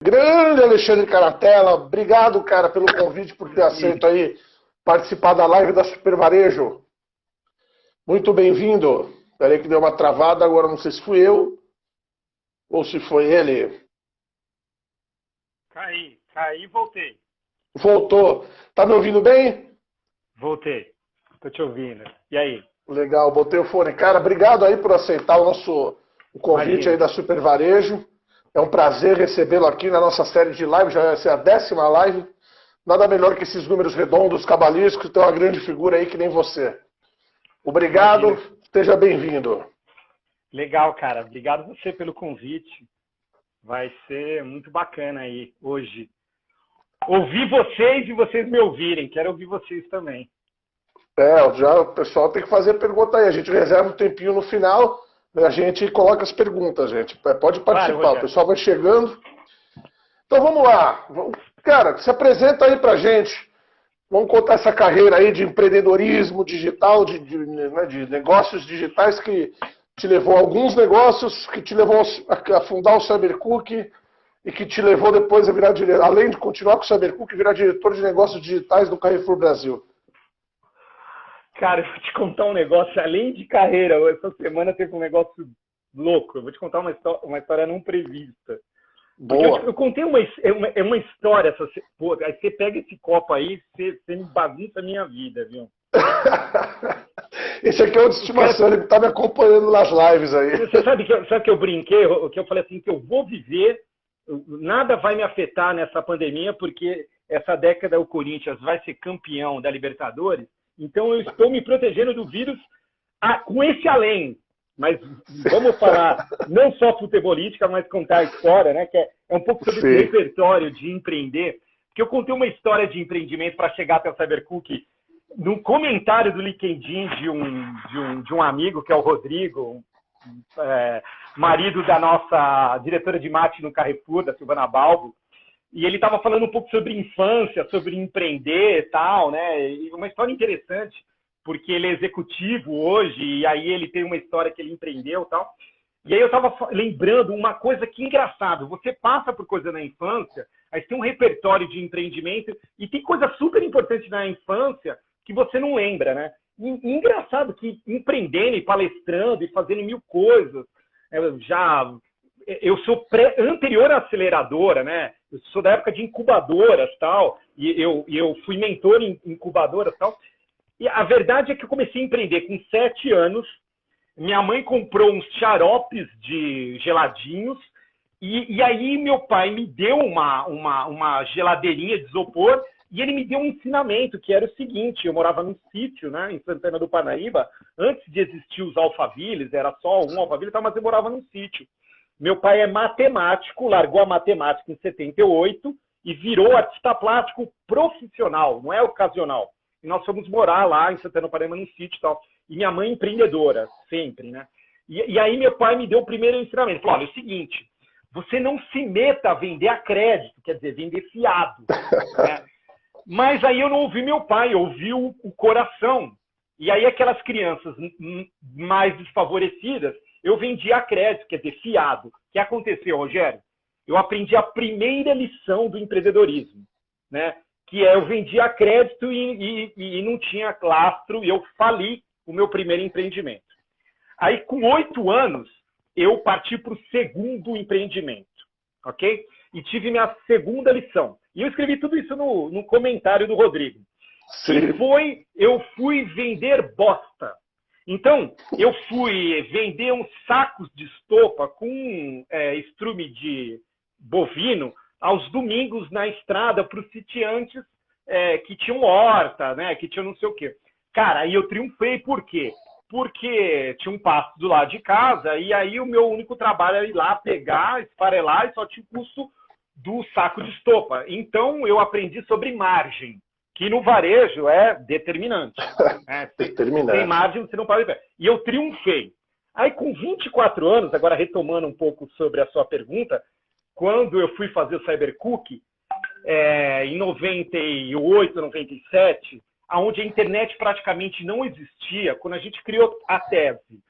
Grande Alexandre Caratella, obrigado, cara, pelo convite, por ter aceito aí participar da live da Super Varejo. Muito bem-vindo. Peraí que deu uma travada, agora não sei se fui eu ou se foi ele. Caí e voltei. Voltou. Tá me ouvindo bem? Voltei. Tô te ouvindo. E aí? Legal, botei o fone. Cara, obrigado aí por aceitar o convite aí Imagina. da Super Varejo. É um prazer recebê-lo aqui na nossa série de live, já vai ser a 10ª live. Nada melhor que esses números redondos, cabalísticos, tem uma grande figura aí que nem você. Obrigado, Imagina. esteja bem-vindo. Legal, cara. Obrigado você pelo convite. Vai ser muito bacana aí hoje. Ouvir vocês e vocês me ouvirem. Quero ouvir vocês também. Já o pessoal tem que fazer pergunta aí. A gente reserva um tempinho no final, a gente coloca as perguntas, gente. Pode Claro, participar, o Rogério. pessoal vai chegando. Então vamos lá. Cara, se apresenta aí pra gente. Vamos contar essa carreira aí de empreendedorismo digital, de negócios digitais que te levou a alguns negócios, que te levou a fundar o Cybercook e que te levou depois a virar diretor, além de continuar com o Cybercook, virar diretor de negócios digitais do Carrefour Brasil. Cara, eu vou te contar um negócio. Além de carreira, essa semana teve um negócio louco. Eu vou te contar uma história não prevista. Porque Boa. eu contei uma história. Pô, aí você pega esse copo aí, você me bagunça a minha vida, viu? Esse aqui é o de estimação, ele está me acompanhando nas lives aí. Você sabe que eu brinquei, que eu falei assim, que eu vou viver, nada vai me afetar nessa pandemia, porque essa década o Corinthians vai ser campeão da Libertadores, então eu estou me protegendo do vírus com esse além. Mas vamos falar não só futebolística, mas contar a história, né? Que é um pouco sobre esse repertório de empreender. Porque eu contei uma história de empreendimento para chegar até o Cybercook no comentário do LinkedIn de um amigo, que é o Rodrigo, marido da nossa diretora de marketing no Carrefour, da Silvana Balbo. E ele estava falando um pouco sobre infância, sobre empreender e tal, né? E uma história interessante, porque ele é executivo hoje, e aí ele tem uma história que ele empreendeu e tal. E aí eu estava lembrando uma coisa que é engraçado. Você passa por coisa na infância, aí tem um repertório de empreendimento, e tem coisa super importante na infância que você não lembra, né? E engraçado que empreendendo e palestrando e fazendo mil coisas, eu sou anterior à aceleradora, né? Eu sou da época de incubadoras tal, e eu fui mentor em incubadoras tal. E a verdade é que eu comecei a empreender com 7 anos. Minha mãe comprou uns xaropes de geladinhos, e aí meu pai me deu uma geladeirinha de isopor, e ele me deu um ensinamento, que era o seguinte: eu morava num sítio, né, em Santana do Parnaíba, antes de existir os Alphavilles, era só um Alphaville, mas eu morava num sítio. Meu pai é matemático, largou a matemática em 78 e virou artista plástico profissional, não é ocasional. E nós fomos morar lá em Santana do Parnaíba, num sítio e tal. E minha mãe empreendedora, sempre, né? E aí meu pai me deu o primeiro ensinamento. Falou: olha, é o seguinte, você não se meta a vender a crédito, quer dizer, vender fiado, né? Mas aí eu não ouvi meu pai, eu ouvi o coração. E aí aquelas crianças mais desfavorecidas, eu vendia a crédito, quer dizer, fiado. O que aconteceu, Rogério? Eu aprendi a primeira lição do empreendedorismo, né? Que é eu vendia a crédito e não tinha lastro, e eu fali o meu primeiro empreendimento. Aí, com 8 anos, eu parti para o segundo empreendimento, ok? E tive minha segunda lição. E eu escrevi tudo isso no comentário do Rodrigo. Sim. Que eu fui vender bosta. Então, eu fui vender uns sacos de estopa com estrume de bovino aos domingos na estrada para os sitiantes que tinham horta, né, que tinham não sei o quê. Cara, aí eu triunfei, por quê? Porque tinha um pasto do lado de casa, e aí o meu único trabalho era ir lá, pegar, esfarelar, e só tinha o custo do saco de estopa. Então, eu aprendi sobre margem, que no varejo é determinante. Né? Determinante. Sem margem, você não pode ver. E eu triunfei. Aí, com 24 anos, agora retomando um pouco sobre a sua pergunta, quando eu fui fazer o Cybercook, em 98, 97, onde a internet praticamente não existia, quando a gente criou a tese,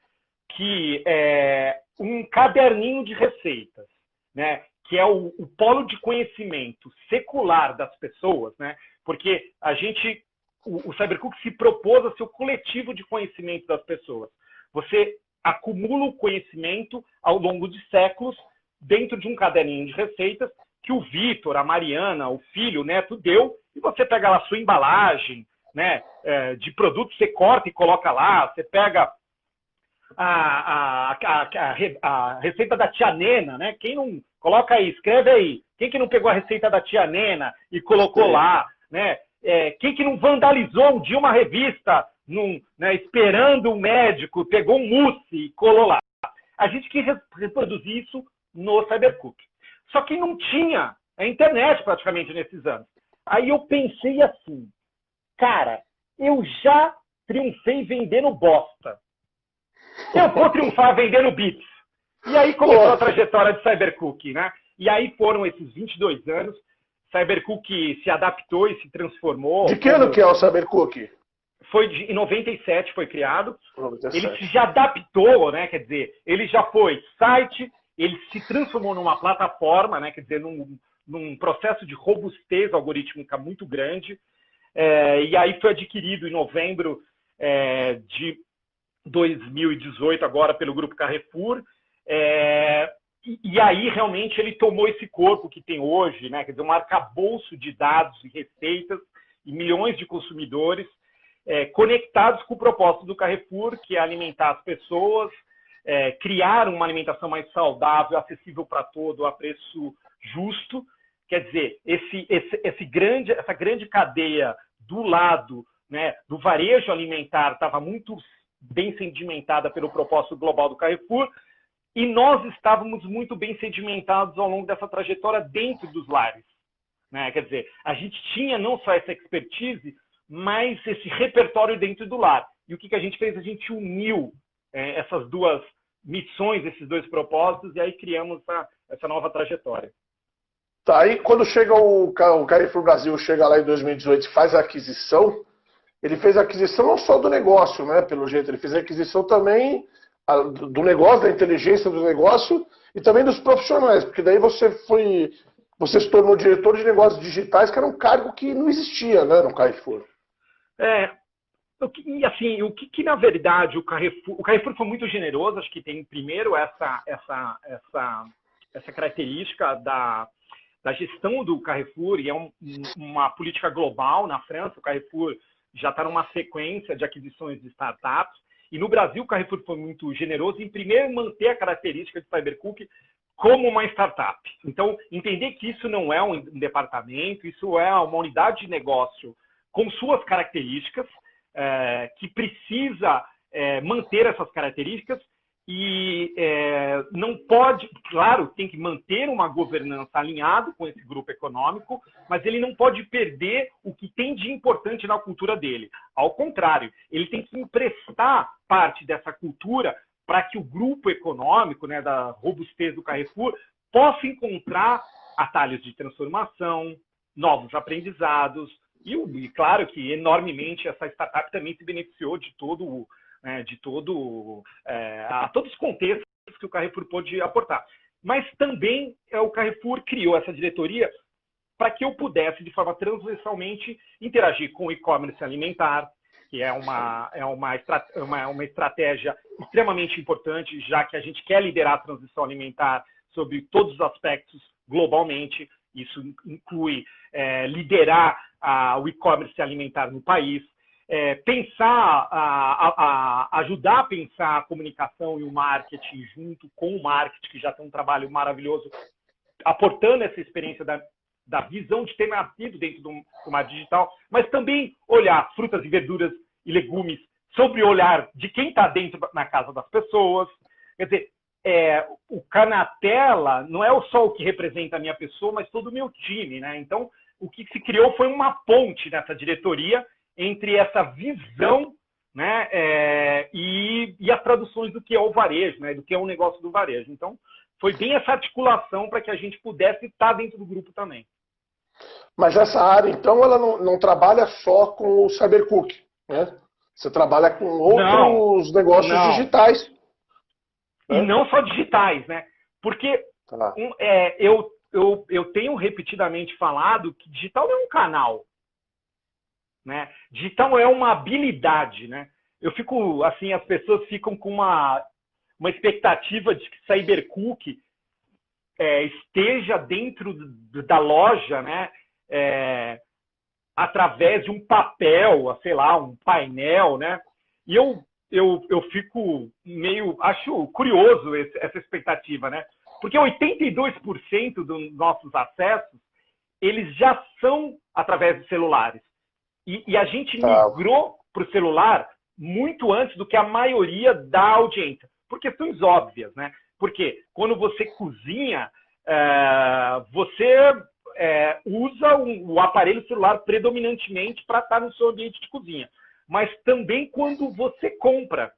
que é um caderninho de receitas, né, que é o polo de conhecimento secular das pessoas, né? Porque o CyberCook se propôs a ser o coletivo de conhecimento das pessoas. Você acumula o conhecimento ao longo de séculos dentro de um caderninho de receitas que o Vitor, a Mariana, o filho, o neto deu, e você pega lá a sua embalagem, né, de produto, você corta e coloca lá, você pega a receita da tia Nena, né? Quem não coloca aí, escreve aí. Quem que não pegou a receita da tia Nena e colocou lá, né? Quem que não vandalizou um dia uma revista, né, esperando um médico, pegou um mousse e colou lá. A gente quis reproduzir isso no CyberCook. Só que não tinha a internet praticamente nesses anos. Aí eu pensei assim, cara, eu já triunfei vendendo bosta. Eu vou triunfar vendendo bits. E aí começou a trajetória de CyberCook, né? E aí foram esses 22 anos. CyberCook se adaptou e se transformou. De que ano que é o CyberCook? Em 97 foi criado. 97. Ele se já adaptou, né? Quer dizer, ele já foi site, ele se transformou numa plataforma, né? Quer dizer, num processo de robustez algorítmica muito grande. E aí foi adquirido em novembro de 2018, agora pelo Grupo Carrefour. E aí, realmente, ele tomou esse corpo que tem hoje, né? Quer dizer, um arcabouço de dados e receitas e milhões de consumidores conectados com o propósito do Carrefour, que é alimentar as pessoas, criar uma alimentação mais saudável, acessível para todo, a preço justo. Quer dizer, essa grande cadeia do lado, né, do varejo alimentar estava muito bem sedimentada pelo propósito global do Carrefour, e nós estávamos muito bem sedimentados ao longo dessa trajetória dentro dos lares, né? Quer dizer, a gente tinha não só essa expertise, mas esse repertório dentro do lar. E o que a gente fez? A gente uniu essas duas missões, esses dois propósitos, e aí criamos essa nova trajetória. Tá, aí quando chega o Carrefour Brasil, chega lá em 2018 e faz a aquisição, ele fez a aquisição não só do negócio, né, pelo jeito, ele fez a aquisição também do negócio, da inteligência do negócio e também dos profissionais, porque daí você se tornou diretor de negócios digitais, que era um cargo que não existia, né, no Carrefour. E assim, o que na verdade o Carrefour foi muito generoso, acho que tem primeiro essa característica da gestão do Carrefour, e é uma política global. Na França, o Carrefour já está numa sequência de aquisições de startups, e no Brasil o Carrefour foi muito generoso em primeiro manter a característica de CyberCook como uma startup. Então, entender que isso não é um departamento, isso é uma unidade de negócio com suas características, que precisa manter essas características e não pode, claro, tem que manter uma governança alinhada com esse grupo econômico, mas ele não pode perder o que tem de importante na cultura dele. Ao contrário, ele tem que emprestar parte dessa cultura para que o grupo econômico, né, da robustez do Carrefour, possa encontrar atalhos de transformação, novos aprendizados, e claro que enormemente essa startup também se beneficiou de todos os contextos que o Carrefour pôde aportar. Mas também o Carrefour criou essa diretoria para que eu pudesse, de forma transversalmente, interagir com o e-commerce alimentar, que é uma estratégia extremamente importante, já que a gente quer liderar a transição alimentar sobre todos os aspectos globalmente. Isso inclui liderar o e-commerce alimentar no país, ajudar a pensar a comunicação e o marketing junto com o marketing, que já tem um trabalho maravilhoso, aportando essa experiência da visão de ter nascido dentro do marketing digital, mas também olhar frutas e verduras e legumes sob o olhar de quem está dentro na casa das pessoas. Quer dizer, o Canatela não é só o que representa a minha pessoa, mas todo o meu time, né? Então, o que se criou foi uma ponte nessa diretoria entre essa visão, né, e as traduções do que é o varejo, né, do que é o negócio do varejo. Então, foi bem essa articulação para que a gente pudesse estar dentro do grupo também. Mas essa área, então, ela não trabalha só com o CyberCook, né? Você trabalha com outros negócios digitais. E não só digitais, né? Porque eu eu tenho repetidamente falado que digital não é um canal, né? Digital é uma habilidade, né? Eu fico, assim, as pessoas ficam com uma expectativa de que Cybercook esteja dentro da loja, né? Através de um papel, sei lá, um painel, né? E eu fico acho curioso essa expectativa, né? Porque 82% dos nossos acessos, eles já são através de celulares. E a gente migrou para o celular muito antes do que a maioria da audiência, por questões óbvias, né? Porque quando você cozinha, você usa o aparelho celular predominantemente para estar no seu ambiente de cozinha. Mas também quando você compra,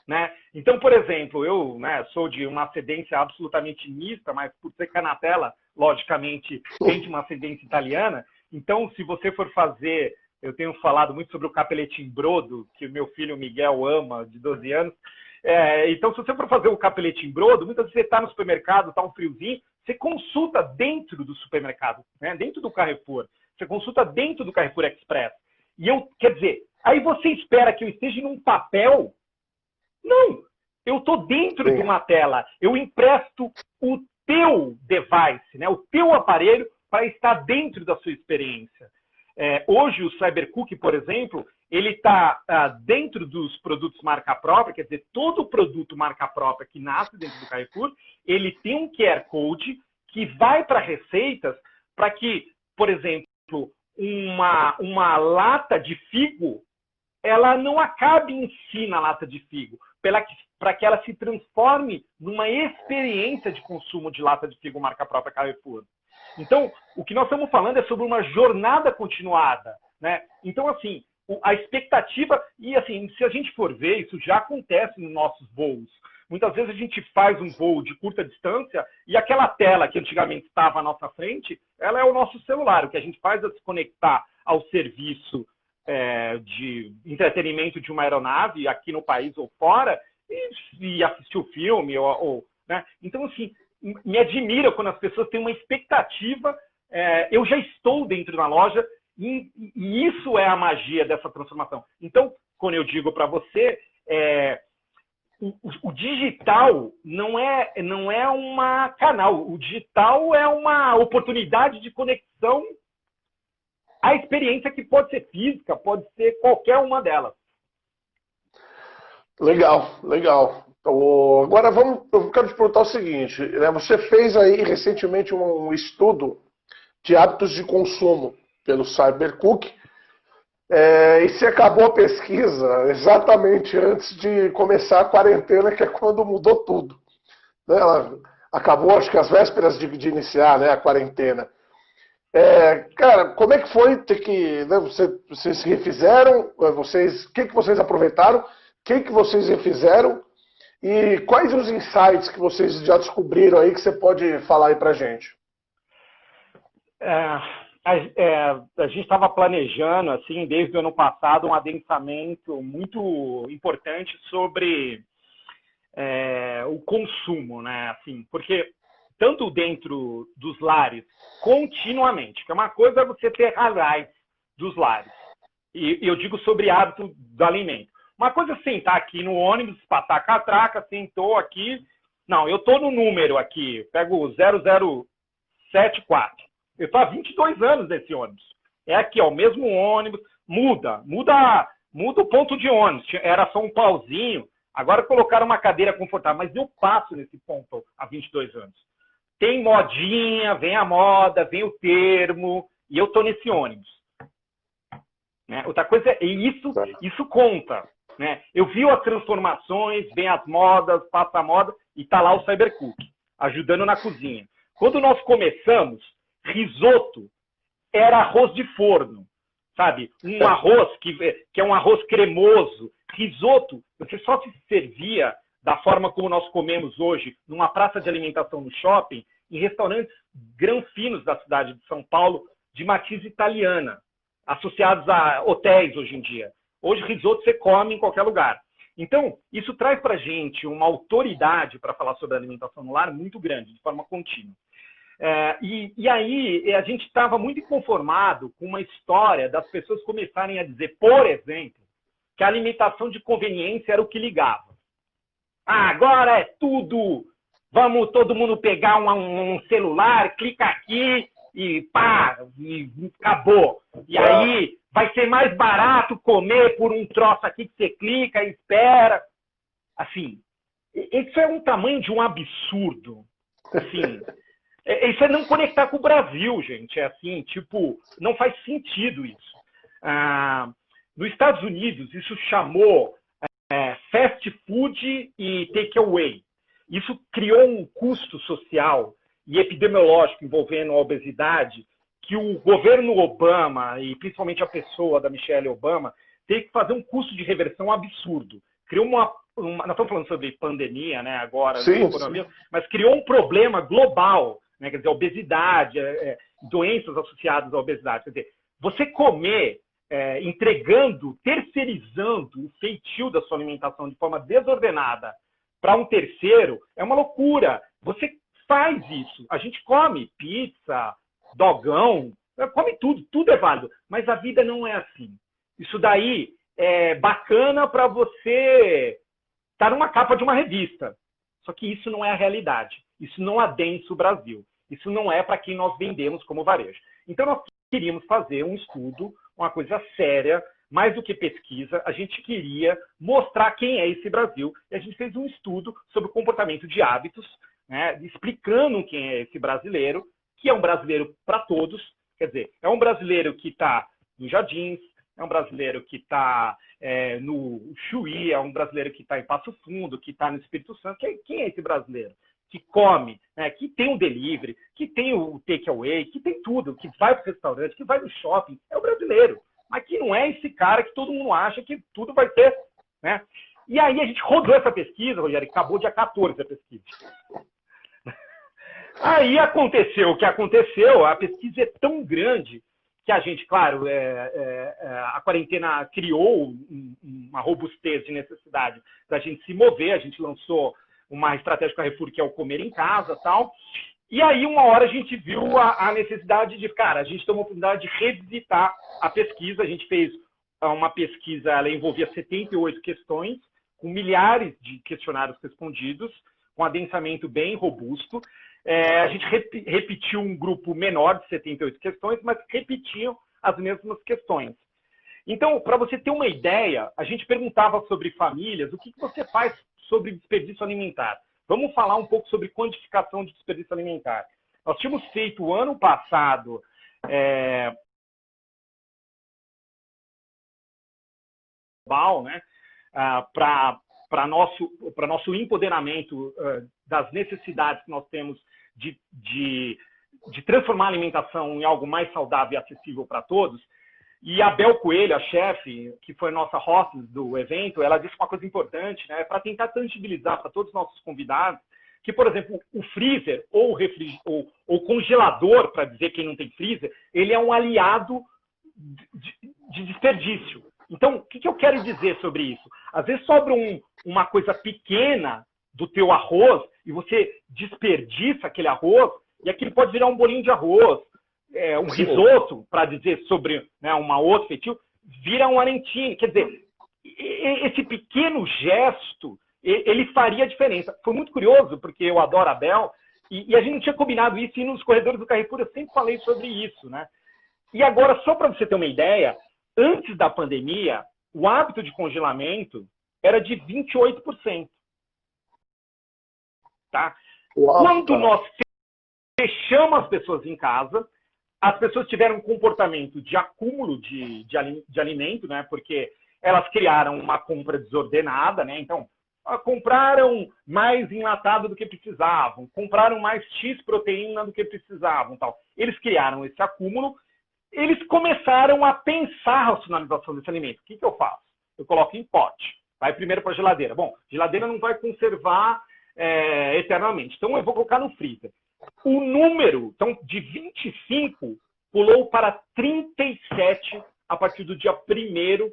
né? Então, por exemplo, eu sou de uma ascendência absolutamente mista, mas por ser canatela, logicamente, tem de uma ascendência italiana. Então, se você for fazer... Eu tenho falado muito sobre o capelete em brodo, que o meu filho Miguel ama, de 12 anos. Então, se você for fazer o capelete em brodo, muitas vezes você está no supermercado, está um friozinho, você consulta dentro do supermercado, né? Dentro do Carrefour. Você consulta dentro do Carrefour Express. Quer dizer, aí você espera que eu esteja num papel? Não! Eu estou dentro de uma tela. Eu empresto o teu device, né? O teu aparelho, para estar dentro da sua experiência. Hoje, o Cybercook, por exemplo, ele está dentro dos produtos marca própria, quer dizer, todo produto marca própria que nasce dentro do Carrefour, ele tem um QR Code que vai para receitas para que, por exemplo, uma lata de figo, ela não acabe em si na lata de figo, para que ela se transforme numa experiência de consumo de lata de figo marca própria Carrefour. Então, o que nós estamos falando é sobre uma jornada continuada, né? Então, assim, a expectativa... E, assim, se a gente for ver, isso já acontece nos nossos voos. Muitas vezes a gente faz um voo de curta distância e aquela tela que antigamente estava à nossa frente, ela é o nosso celular. O que a gente faz é se conectar ao serviço de entretenimento de uma aeronave, aqui no país ou fora, e assistir o filme, né? Então, assim... Me admira quando as pessoas têm uma expectativa. Eu já estou dentro da loja e isso é a magia dessa transformação. Então, quando eu digo para você, o digital não é uma canal. O digital é uma oportunidade de conexão à experiência que pode ser física, pode ser qualquer uma delas. Legal, legal. Agora eu quero te perguntar o seguinte, né? Você fez aí recentemente um estudo de hábitos de consumo pelo Cybercook, e você acabou a pesquisa exatamente antes de começar a quarentena, que é quando mudou tudo, né? Ela acabou, acho que às vésperas de iniciar, né, a quarentena. Cara, como é que foi ter que... Né, vocês refizeram? O que vocês aproveitaram? O que vocês refizeram? E quais os insights que vocês já descobriram aí que você pode falar aí pra gente? A gente estava planejando, assim, desde o ano passado, um adensamento muito importante sobre o consumo, né? Assim, porque tanto dentro dos lares, continuamente, que é uma coisa é você ter highlights dos lares. E eu digo sobre hábito do alimento. Uma coisa é sentar aqui no ônibus, patar a catraca, sentou aqui. Não, eu estou no número aqui, pego 0074. Eu estou há 22 anos nesse ônibus. É aqui, ó, o mesmo ônibus, muda o ponto de ônibus. Era só um pauzinho, agora colocaram uma cadeira confortável, mas eu passo nesse ponto há 22 anos. Tem modinha, vem a moda, vem o termo, e eu estou nesse ônibus. Né? Outra coisa é isso conta. Né? Eu vi as transformações, vem as modas, passa a moda, e está lá o Cybercook, ajudando na cozinha. Quando nós começamos, risoto era arroz de forno, sabe? Um arroz que é um arroz cremoso. Risoto, você só se servia da forma como nós comemos hoje, numa praça de alimentação no shopping, em restaurantes granfinos da cidade de São Paulo, de matriz italiana, associados a hotéis hoje em dia. Hoje, risoto você come em qualquer lugar. Então, isso traz para a gente uma autoridade para falar sobre a alimentação no lar muito grande, de forma contínua. E aí a gente estava muito inconformado com uma história das pessoas começarem a dizer, por exemplo, que a limitação de conveniência era o que ligava. Agora é tudo, vamos todo mundo pegar um celular, clica aqui e pá, e acabou. E aí vai ser mais barato comer por um troço aqui que você clica e espera. Assim, isso é um tamanho de um absurdo. Assim, isso é não conectar com o Brasil, gente. É assim, tipo, não faz sentido isso. Nos Estados Unidos, isso chamou fast food e takeaway. Isso criou um custo social e epidemiológico envolvendo a obesidade que o governo Obama, e principalmente a pessoa da Michelle Obama, teve que fazer um custo de reversão absurdo. Criou nós estamos falando sobre pandemia, né, agora, sim, mas criou um problema global, né, quer dizer, obesidade, doenças associadas à obesidade. Quer dizer, você comer entregando, terceirizando o feitio da sua alimentação de forma desordenada para um terceiro, é uma loucura. Você faz isso. A gente come pizza, dogão, come tudo, tudo é válido. Mas a vida não é assim. Isso daí é bacana para você estar numa capa de uma revista. Só que isso não é a realidade. Isso não adensa o Brasil. Isso não é para quem nós vendemos como varejo. Então, nós queríamos fazer um estudo, uma coisa séria, mais do que pesquisa. A gente queria mostrar quem é esse Brasil. E a gente fez um estudo sobre o comportamento de hábitos, né, explicando quem é esse brasileiro, que é um brasileiro para todos. Quer dizer, é um brasileiro que está nos Jardins, é um brasileiro que está no Chuí, é um brasileiro que está em Passo Fundo, que está no Espírito Santo. Quem é esse brasileiro? Que come, né, que tem o delivery, que tem o takeaway, que tem tudo, que vai para o restaurante, que vai no shopping, é o brasileiro. Mas que não é esse cara que todo mundo acha que tudo vai ter. Né? E aí a gente rodou essa pesquisa, Rogério, acabou dia 14 a pesquisa. Aí aconteceu o que aconteceu, a pesquisa é tão grande que a gente, claro, a quarentena criou uma robustez de necessidade da gente se mover, a gente lançou uma estratégia Carrefour, que é o comer em casa e tal. E aí, uma hora, a gente viu a necessidade de, cara, a gente tem uma oportunidade de revisitar a pesquisa. A gente fez uma pesquisa, ela envolvia 78 questões, com milhares de questionários respondidos, com adensamento bem robusto. A gente repetiu um grupo menor de 78 questões, mas repetiam as mesmas questões. Então, para você ter uma ideia, a gente perguntava sobre famílias, o que você faz sobre desperdício alimentar. Vamos falar um pouco sobre quantificação de desperdício alimentar. Nós tínhamos feito ano passado global, né, para nosso empoderamento das necessidades que nós temos de transformar a alimentação em algo mais saudável e acessível para todos. E a Bel Coelho, a chefe, que foi a nossa hostess do evento, ela disse uma coisa importante, né, para tentar tangibilizar para todos os nossos convidados, que, por exemplo, o freezer ou o congelador, para dizer quem não tem freezer, ele é um aliado de desperdício. Então, o que eu quero dizer sobre isso? Às vezes sobra uma coisa pequena do teu arroz e você desperdiça aquele arroz e aquilo pode virar um bolinho de arroz, um risoto, para dizer sobre, né, uma outra feitio, vira um arentine. Quer dizer, esse pequeno gesto, ele faria a diferença. Foi muito curioso, porque eu adoro a Bel, e a gente não tinha combinado isso, e nos corredores do Carrefour eu sempre falei sobre isso, né? E agora, só para você ter uma ideia, antes da pandemia, o hábito de congelamento era de 28%. Tá? Uau, Quando nós fechamos as pessoas em casa, as pessoas tiveram um comportamento de acúmulo de alimento, né? Porque elas criaram uma compra desordenada, né? Então, compraram mais enlatado do que precisavam, compraram mais X proteína do que precisavam, tal. Eles criaram esse acúmulo, eles começaram a pensar a racionalização desse alimento. O que eu faço? Eu coloco em pote. Vai primeiro para a geladeira. Bom, geladeira não vai conservar eternamente, então eu vou colocar no freezer. O número, então, de 25 pulou para 37 a partir do dia 1º,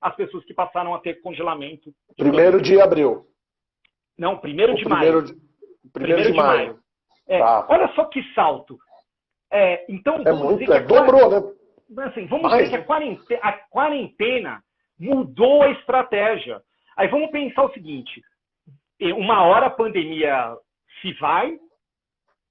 as pessoas que passaram a ter congelamento. 1º de abril. Não, 1º de maio. 1º de maio. Tá. Olha só que salto. Então, vamos dizer que dobrou, né? Assim, vamos dizer que a quarentena mudou a estratégia. Aí vamos pensar o seguinte, uma hora a pandemia se vai,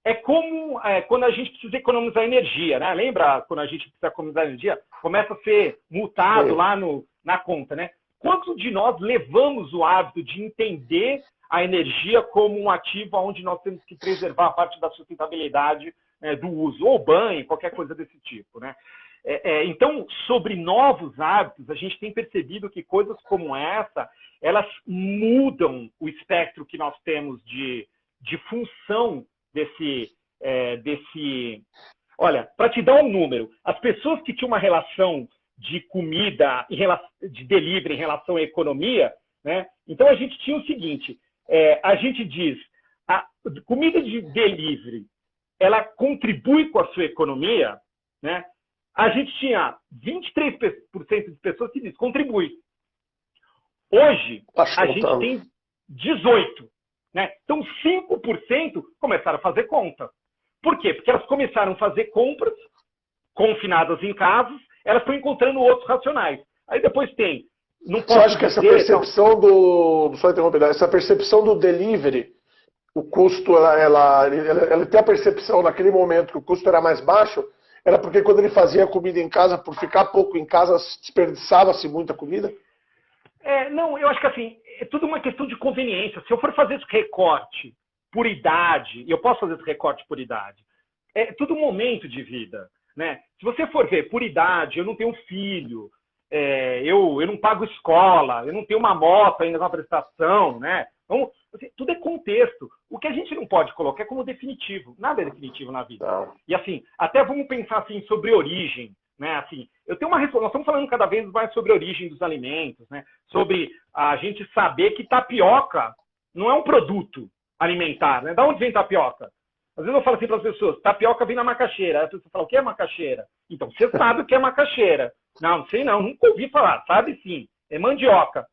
é como quando a gente precisa economizar energia, né? Lembra quando a gente precisa economizar energia? Começa a ser multado lá na conta, né? Quantos de nós levamos o hábito de entender a energia como um ativo onde nós temos que preservar a parte da sustentabilidade, né, do uso, ou banho, qualquer coisa desse tipo, né? Então, sobre novos hábitos, a gente tem percebido que coisas como essa, elas mudam o espectro que nós temos de função desse... Olha, para te dar um número, as pessoas que tinham uma relação de comida, de delivery em relação à economia, né? Então a gente tinha o seguinte, a gente diz, a comida de delivery, ela contribui com a sua economia, né? A gente tinha 23% de pessoas que diz contribui. Hoje, a gente tem 18%. Né? Então, 5% começaram a fazer conta. Por quê? Porque elas começaram a fazer compras confinadas em casas, elas estão encontrando outros racionais. Aí depois tem... Não posso Você acha que essa percepção Só interromper, essa percepção do delivery, o custo, ela tem a percepção naquele momento que o custo era mais baixo, era porque quando ele fazia comida em casa, por ficar pouco em casa, desperdiçava-se muita comida? Não, eu acho que assim, é tudo uma questão de conveniência. Se eu for fazer esse recorte por idade, eu posso fazer esse recorte por idade, é tudo um momento de vida, né? Se você for ver por idade, eu não tenho filho, eu não pago escola, eu não tenho uma moto ainda na prestação, né? Então, assim, tudo é contexto. O que a gente não pode colocar é como definitivo. Nada é definitivo na vida. Não. E assim, até vamos pensar assim sobre origem, né? Assim, eu tenho nós estamos falando cada vez mais sobre a origem dos alimentos, né? Sobre a gente saber que tapioca não é um produto alimentar, né? Da onde vem tapioca? Às vezes eu falo assim para as pessoas, tapioca vem na macaxeira. Aí a pessoa fala, o que é macaxeira? Então, você sabe o que é macaxeira. Não sei não, nunca ouvi falar. Sabe sim, é mandioca.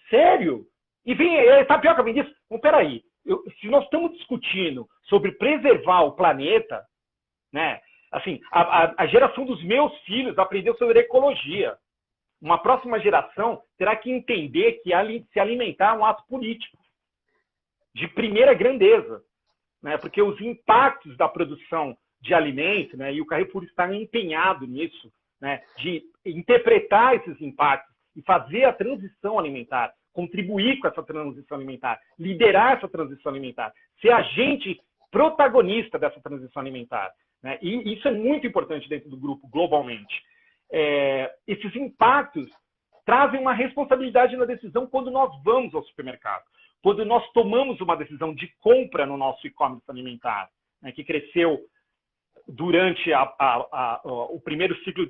Sério? E tapioca vem disso? Então, peraí, se nós estamos discutindo sobre preservar o planeta, né? Assim, a geração dos meus filhos aprendeu sobre ecologia. Uma próxima geração terá que entender que se alimentar é um ato político de primeira grandeza, né? Porque os impactos da produção de alimentos, né? E o Carrefour está empenhado nisso, né? De interpretar esses impactos e fazer a transição alimentar, contribuir com essa transição alimentar, liderar essa transição alimentar, ser agente protagonista dessa transição alimentar. Né? E isso é muito importante dentro do grupo, globalmente. Esses impactos trazem uma responsabilidade na decisão quando nós vamos ao supermercado, quando nós tomamos uma decisão de compra no nosso e-commerce alimentar, né, que cresceu durante o primeiro ciclo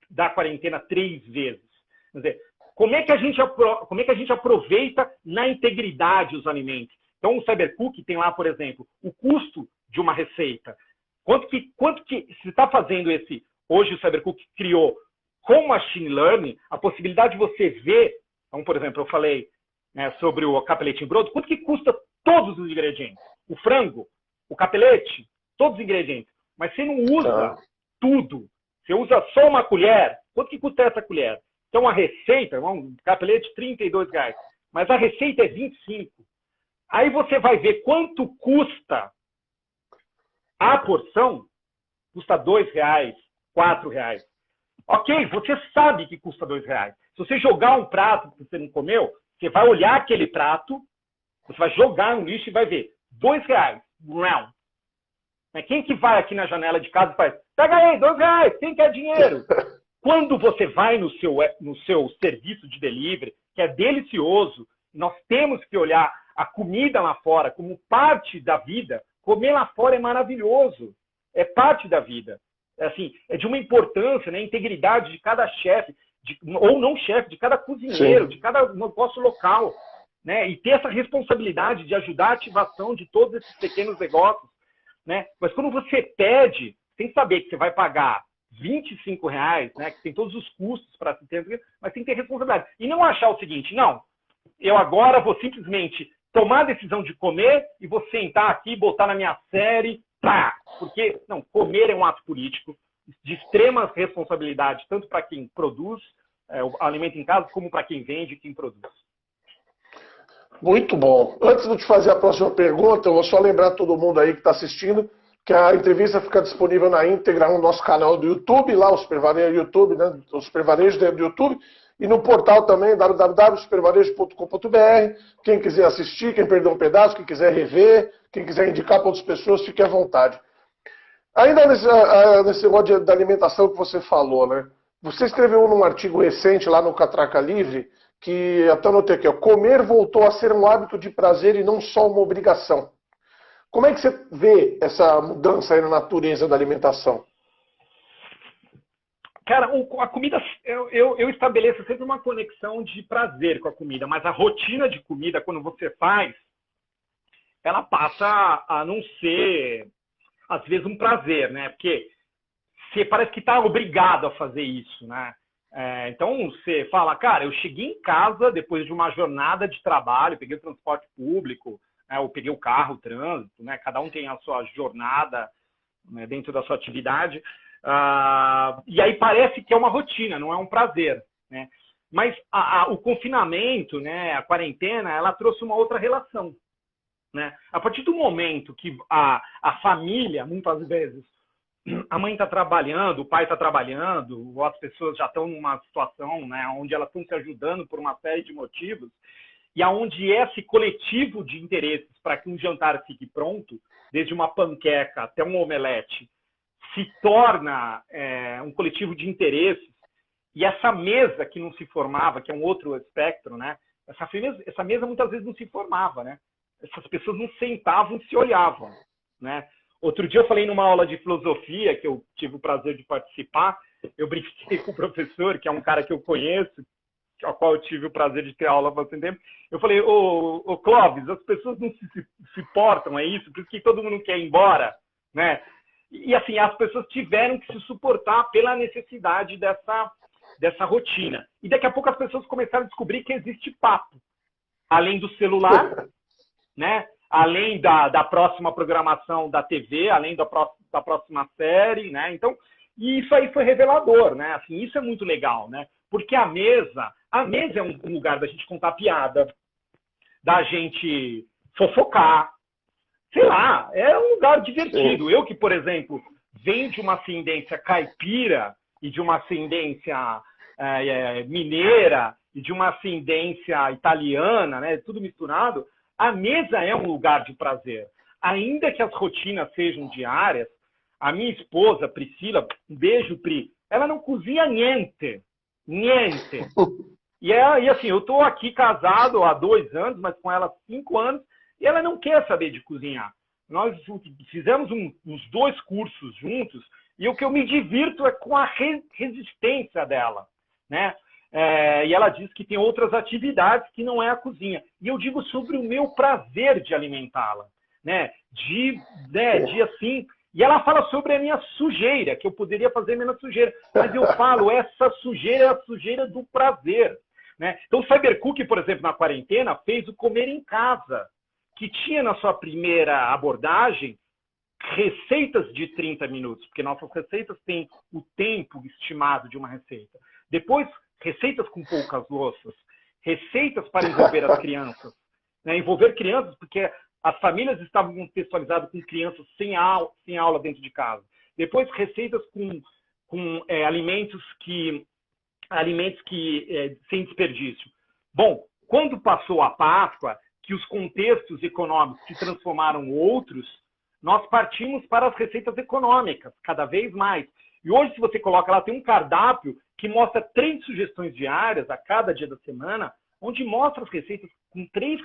da quarentena 3 vezes. Quer dizer, como é que a gente aproveita na integridade os alimentos? Então, o Cybercook tem lá, por exemplo, o custo de uma receita. Quanto que se está fazendo esse... Hoje o Cybercook criou com Machine Learning a possibilidade de você ver... Então, por exemplo, eu falei, né, sobre o capelete em brodo. Quanto que custa todos os ingredientes? O frango, o capelete, todos os ingredientes. Mas você não usa tudo. Você usa só uma colher. Quanto que custa essa colher? Então, a receita, um capelete, R$32. Mas a receita é 25. Aí você vai ver quanto custa a porção. Custa R$2, R$4. Ok, você sabe que custa R$2. Se você jogar um prato que você não comeu, você vai olhar aquele prato, você vai jogar no lixo e vai ver R$2. Não. Quem que vai aqui na janela de casa e faz, pega aí, R$2, quem quer dinheiro? Quando você vai no seu serviço de delivery, que é delicioso, nós temos que olhar a comida lá fora como parte da vida. Comer lá fora é maravilhoso, é parte da vida. É de uma importância, né, integridade de cada chefe, ou não chefe, de cada cozinheiro, sim, de cada negócio local. Né, e ter essa responsabilidade de ajudar a ativação de todos esses pequenos negócios. Né? Mas quando você pede, tem que saber que você vai pagar R$25, né, que tem todos os custos para se ter, mas tem que ter responsabilidade. E não achar o seguinte, não, eu agora vou simplesmente tomar a decisão de comer e vou sentar aqui, botar na minha série, pá! Porque, não, comer é um ato político de extrema responsabilidade, tanto para quem produz o alimento em casa, como para quem vende e quem produz. Muito bom. Antes de eu te fazer a próxima pergunta, eu vou só lembrar todo mundo aí que está assistindo que a entrevista fica disponível na íntegra no nosso canal do YouTube, lá o Supervarejo YouTube, né? O Supervarejo dentro do YouTube, e no portal também, www.supervarejo.com.br. Quem quiser assistir, quem perdeu um pedaço, quem quiser rever, quem quiser indicar para outras pessoas, fique à vontade. Ainda nesse negócio da alimentação que você falou, né? Você escreveu num artigo recente lá no Catraca Livre, que até anotei aqui, ó, comer voltou a ser um hábito de prazer e não só uma obrigação. Como é que você vê essa mudança aí na natureza da alimentação? Cara, a comida, eu estabeleço sempre uma conexão de prazer com a comida, mas a rotina de comida, quando você faz, ela passa a não ser, às vezes, um prazer, né? Porque você parece que está obrigado a fazer isso, né? Então, você fala, cara, eu cheguei em casa depois de uma jornada de trabalho, peguei o transporte público, né, ou peguei o carro, o trânsito, né? Cada um tem a sua jornada, né, dentro da sua atividade. E aí parece que é uma rotina, não é um prazer, né? Mas o confinamento, né, a quarentena, ela trouxe uma outra relação, né? A partir do momento que a família, muitas vezes, a mãe está trabalhando, o pai está trabalhando, ou as pessoas já estão numa situação, né, onde elas estão se ajudando por uma série de motivos, e aonde esse coletivo de interesses para que um jantar fique pronto, desde uma panqueca até um omelete, se torna um coletivo de interesses, e essa mesa que não se formava, que é um outro espectro, né, essa mesa muitas vezes não se formava, né? Essas pessoas não sentavam e se olhavam, né? Outro dia eu falei numa aula de filosofia, que eu tive o prazer de participar, eu brinquei com o professor, que é um cara que eu conheço, ao qual eu tive o prazer de ter aula há bastante tempo. Eu falei, ô Clóvis, as pessoas não se portam, é isso? Por isso que todo mundo quer ir embora, né? E assim, as pessoas tiveram que se suportar pela necessidade dessa rotina. E daqui a pouco as pessoas começaram a descobrir que existe papo. Além do celular, né? Além da próxima programação da TV, além da próxima série, né? Então, e isso aí foi revelador, né? Assim, isso é muito legal, né? Porque a mesa é um lugar da gente contar piada, da gente fofocar, sei lá, é um lugar divertido. Sim. Eu que, por exemplo, venho de uma ascendência caipira e de uma ascendência mineira e de uma ascendência italiana, né? Tudo misturado. A mesa é um lugar de prazer. Ainda que as rotinas sejam diárias, a minha esposa, Priscila, um beijo, Pri, ela não cozinha niente. Niente. E assim, eu estou aqui casado há 2 anos, mas com ela há 5 anos, e ela não quer saber de cozinhar. Nós fizemos uns 2 cursos juntos, e o que eu me divirto é com a resistência dela, né? E ela diz que tem outras atividades que não é a cozinha. E eu digo sobre o meu prazer de alimentá-la, né? De assim. E ela fala sobre a minha sujeira, que eu poderia fazer menos sujeira. Mas eu falo, essa sujeira é a sujeira do prazer, né? Então o Cybercook, por exemplo, na quarentena, fez o comer em casa, que tinha na sua primeira abordagem receitas de 30 minutos, porque nossas receitas têm o tempo estimado de uma receita. Depois, receitas com poucas louças, receitas para envolver as crianças, né? Envolver crianças, porque as famílias estavam contextualizadas com crianças sem aula dentro de casa. Depois, receitas com alimentos sem desperdício. Bom, quando passou a Páscoa, que os contextos econômicos se transformaram outros, nós partimos para as receitas econômicas, cada vez mais. E hoje, se você coloca lá, tem um cardápio que mostra 3 sugestões diárias a cada dia da semana, onde mostra as receitas com três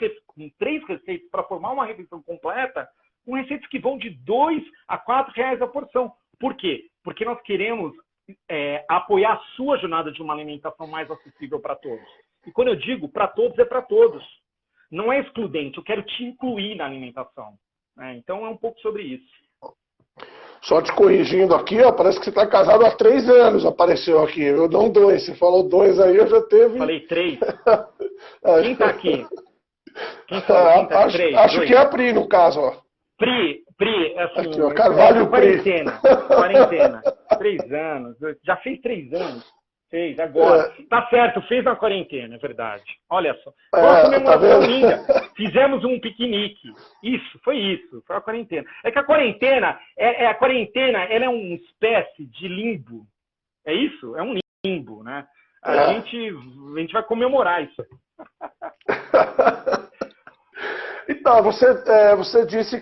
receitas para formar uma refeição completa, com receitas que vão de R$2 a R$4 a porção. Por quê? Porque nós queremos apoiar a sua jornada de uma alimentação mais acessível para todos. E quando eu digo para todos, é para todos. Não é excludente, eu quero te incluir na alimentação, né? Então é um pouco sobre isso. Só te corrigindo aqui, ó, parece que você está casado há 3 anos, apareceu aqui. Eu não 2, você falou 2 aí, eu já teve... Falei 3. Quem está aqui? Quem foi? Acho que é a Pri, no caso, ó. Pri, assim, aqui, ó, Carvalho quarentena. 3 anos. Já fez 3 anos. Fez, agora. Tá certo, fez na quarentena, é verdade. Olha só. Foi uma comemoração linda. Fizemos um piquenique. Foi a quarentena. É que a quarentena, ela é uma espécie de limbo. É isso? É um limbo, né? A gente vai comemorar isso. Então, você disse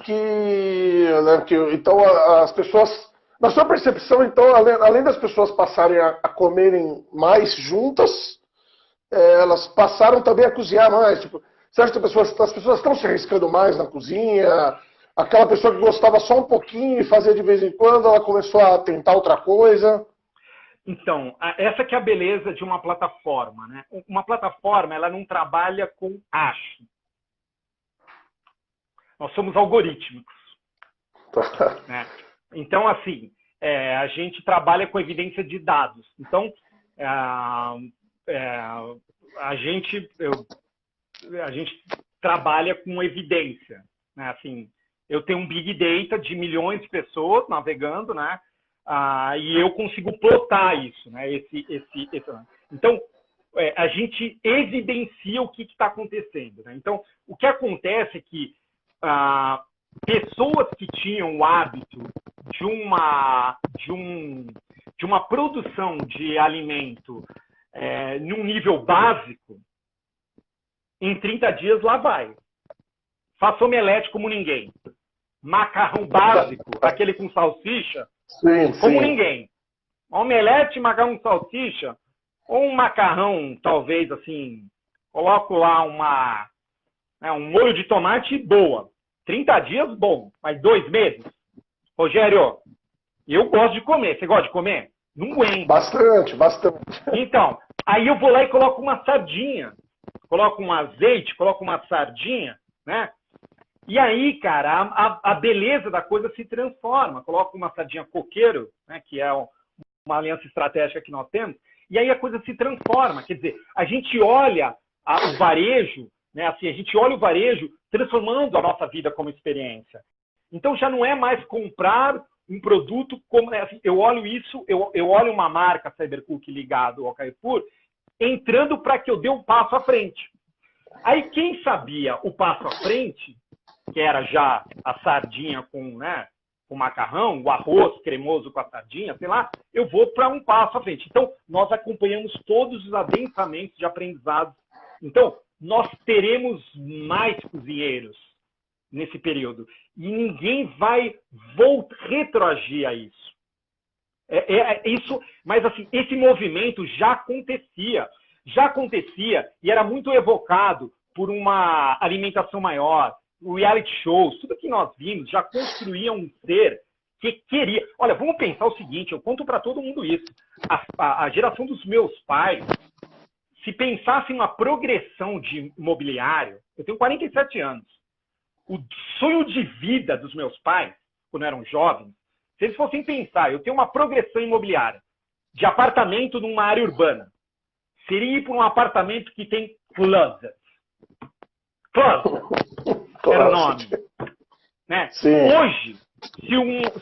então as pessoas, na sua percepção, então, além das pessoas passarem a comerem mais juntas, elas passaram também a cozinhar mais. Tipo, você acha que as pessoas estão se arriscando mais na cozinha? Aquela pessoa que gostava só um pouquinho e fazia de vez em quando, ela começou a tentar outra coisa? Então, essa que é a beleza de uma plataforma, né? Uma plataforma, ela não trabalha com acho. Nós somos algorítmicos. Né? Então, assim, a gente trabalha com evidência de dados. Então, a gente trabalha com evidência. Né? Assim, eu tenho um big data de milhões de pessoas navegando, né? E eu consigo plotar isso. Né? Então, a gente evidencia o que está acontecendo. Né? Então, o que acontece é que pessoas que tinham o hábito de uma produção de alimento num nível básico, em 30 dias lá vai. Faça omelete como ninguém. Macarrão básico, aquele com salsicha, como ninguém. Omelete, macarrão com salsicha, ou um macarrão, talvez assim, coloco lá um molho de tomate boa. 30 dias, bom, mas 2 meses. Rogério, eu gosto de comer. Você gosta de comer? Não aguento. Bastante. Então, aí eu vou lá e coloco uma sardinha. Coloco um azeite, coloco uma sardinha, né? E aí, cara, a beleza da coisa se transforma. Coloco uma sardinha coqueiro, né, que é uma aliança estratégica que nós temos, e aí a coisa se transforma. Quer dizer, a gente olha o varejo, né, assim, a gente olha o varejo transformando a nossa vida como experiência. Então já não é mais comprar um produto como... Assim, eu olho isso, eu olho uma marca Cybercook ligado ao Carrefour, entrando para que eu dê um passo à frente. Aí quem sabia o passo à frente, que era já a sardinha com, né, o macarrão, o arroz cremoso com a sardinha, sei lá, eu vou para um passo à frente. Então, nós acompanhamos todos os adensamentos de aprendizado. Então, nós teremos mais cozinheiros nesse período. E ninguém vai retroagir a isso. Isso. Mas, assim, esse movimento já acontecia. E era muito evocado por uma alimentação maior, reality shows, tudo que nós vimos já construía um ser que queria... Olha, vamos pensar o seguinte, eu conto para todo mundo isso. A geração dos meus pais, se pensasse em uma progressão de imobiliário, eu tenho 47 anos, o sonho de vida dos meus pais, quando eram jovens, se eles fossem pensar, eu tenho uma progressão imobiliária de apartamento numa área urbana, seria ir para um apartamento que tem closet. Era o nome. Né? Hoje,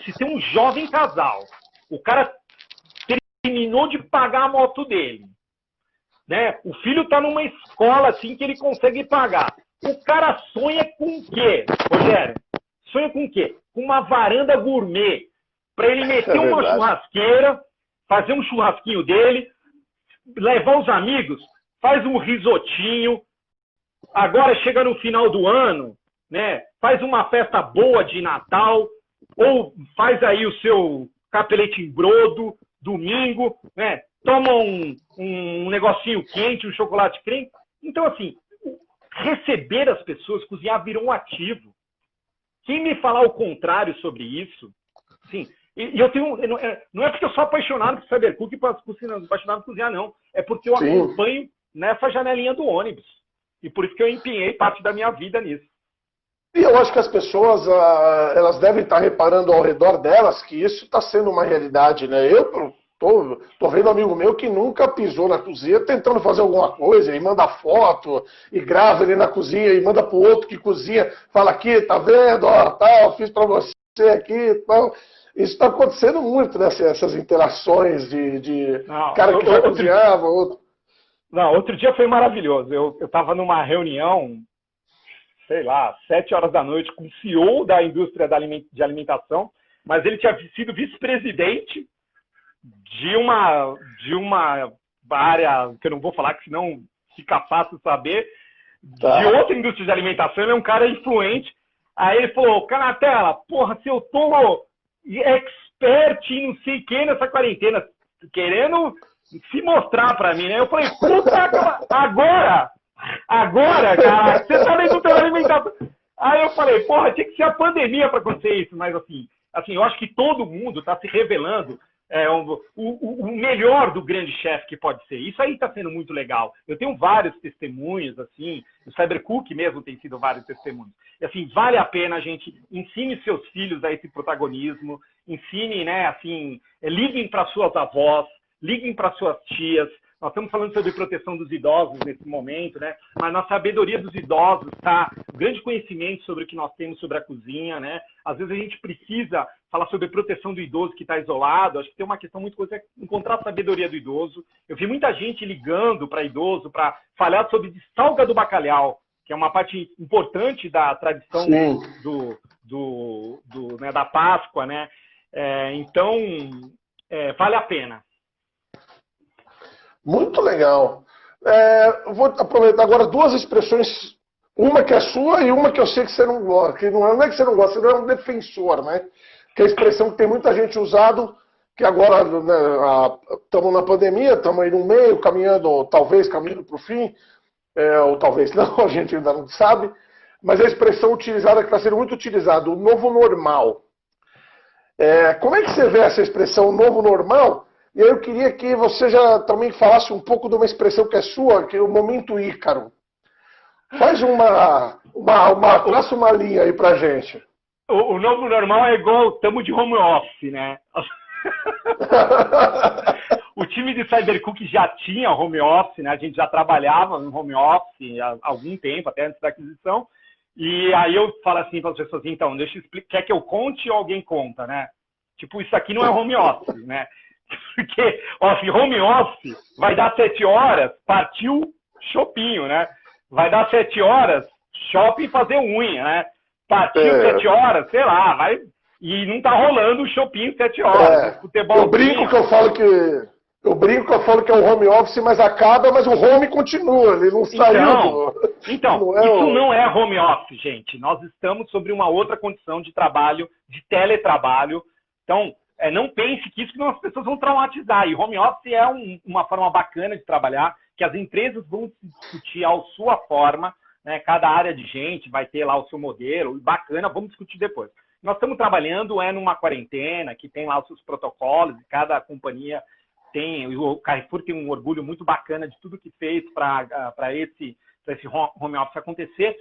se tem um jovem casal, o cara terminou de pagar a moto dele, né? O filho está numa escola assim que ele consegue pagar. O cara sonha com o quê, Rogério? Sonha com o quê? Com uma varanda gourmet, para ele meter uma churrasqueira, fazer um churrasquinho dele, levar os amigos, faz um risotinho. Agora chega no final do ano, né? Faz uma festa boa de Natal, ou faz aí o seu capelete em brodo, domingo, né? Toma um negocinho quente, um chocolate creme. Então, assim, receber as pessoas, cozinhar virou um ativo. Quem me falar o contrário sobre isso, sim. E eu tenho, não é porque eu sou apaixonado por Cybercook e apaixonado por cozinhar, não. É porque eu acompanho nessa janelinha do ônibus. E por isso que eu empenhei parte da minha vida nisso. E eu acho que as pessoas, elas devem estar reparando ao redor delas que isso está sendo uma realidade, né? Tô vendo um amigo meu que nunca pisou na cozinha tentando fazer alguma coisa, e manda foto, e grava ele na cozinha, e manda pro outro que cozinha, fala aqui, tá vendo, ó, tal, fiz pra você aqui, tal. Isso está acontecendo muito, né? Essas interações de Não, cara que já cozinhava, outro. Não, outro dia foi maravilhoso. Eu estava numa reunião, sei lá, 7 horas da noite, com o CEO da indústria de alimentação, mas ele tinha sido vice-presidente de uma área, que eu não vou falar, que senão fica fácil saber, de outra indústria de alimentação. Ele é um cara influente. Aí ele falou, Canatella, porra, se eu tô expert em não sei o que nessa quarentena, querendo se mostrar pra mim, né? Eu falei, puta, agora, cara, você tá dentro da alimentação. Aí eu falei, porra, tinha que ser a pandemia pra acontecer isso, mas assim, eu acho que todo mundo tá se revelando o melhor do grande chefe que pode ser. Isso aí está sendo muito legal. Eu tenho vários testemunhos, assim, o Cybercook mesmo tem sido vários testemunhos. E, assim, vale a pena, gente, ensine seus filhos a esse protagonismo, ensine, né, assim, liguem para suas avós, liguem para suas tias. Nós estamos falando sobre proteção dos idosos nesse momento, né? Mas na sabedoria dos idosos está o grande conhecimento sobre o que nós temos sobre a cozinha, né? Às vezes a gente precisa falar sobre proteção do idoso que está isolado. Acho que tem uma questão muito coisa, é encontrar a sabedoria do idoso. Eu vi muita gente ligando para idoso para falar sobre salga do bacalhau, que é uma parte importante da tradição né, da Páscoa, né? Então, vale a pena. Muito legal. Vou aproveitar agora duas expressões, uma que é sua e uma que eu sei que você não gosta. Que não é que você não gosta, você não é um defensor, né? Que é a expressão que tem muita gente usado, que agora estamos na pandemia, estamos aí no meio, talvez caminhando para o fim, ou talvez não, a gente ainda não sabe, mas a expressão utilizada, que está sendo muito utilizada, o novo normal. Como é que você vê essa expressão, novo normal? E aí eu queria que você já também falasse um pouco de uma expressão que é sua, que é o momento Ícaro. Faz traça uma linha aí pra gente. O novo normal é igual, estamos de home office, né? O time de Cybercook já tinha home office, né? A gente já trabalhava no home office há algum tempo, até antes da aquisição. E aí eu falo assim para as pessoas, então, deixa eu explicar, quer que eu conte ou alguém conta, né? Tipo, isso aqui não é home office, né? Porque, se home office vai dar 7 horas, partiu shopping, né? Vai dar 7 horas, shopping fazer unha, né? Partiu 7 horas, sei lá, vai. E não tá rolando o shopping 7 horas. Futebol. Eu brinco que eu falo que é o home office, mas acaba, mas o home continua, ele não saiu. Então, isso não é home office, gente. Nós estamos sobre uma outra condição de trabalho, de teletrabalho. Então, não pense que isso que as pessoas vão traumatizar. E home office é uma forma bacana de trabalhar, que as empresas vão se discutir à sua forma, né? Cada área de gente vai ter lá o seu modelo, bacana, vamos discutir depois. Nós estamos trabalhando numa quarentena, que tem lá os seus protocolos, e cada companhia tem, o Carrefour tem um orgulho muito bacana de tudo que fez para esse home office acontecer.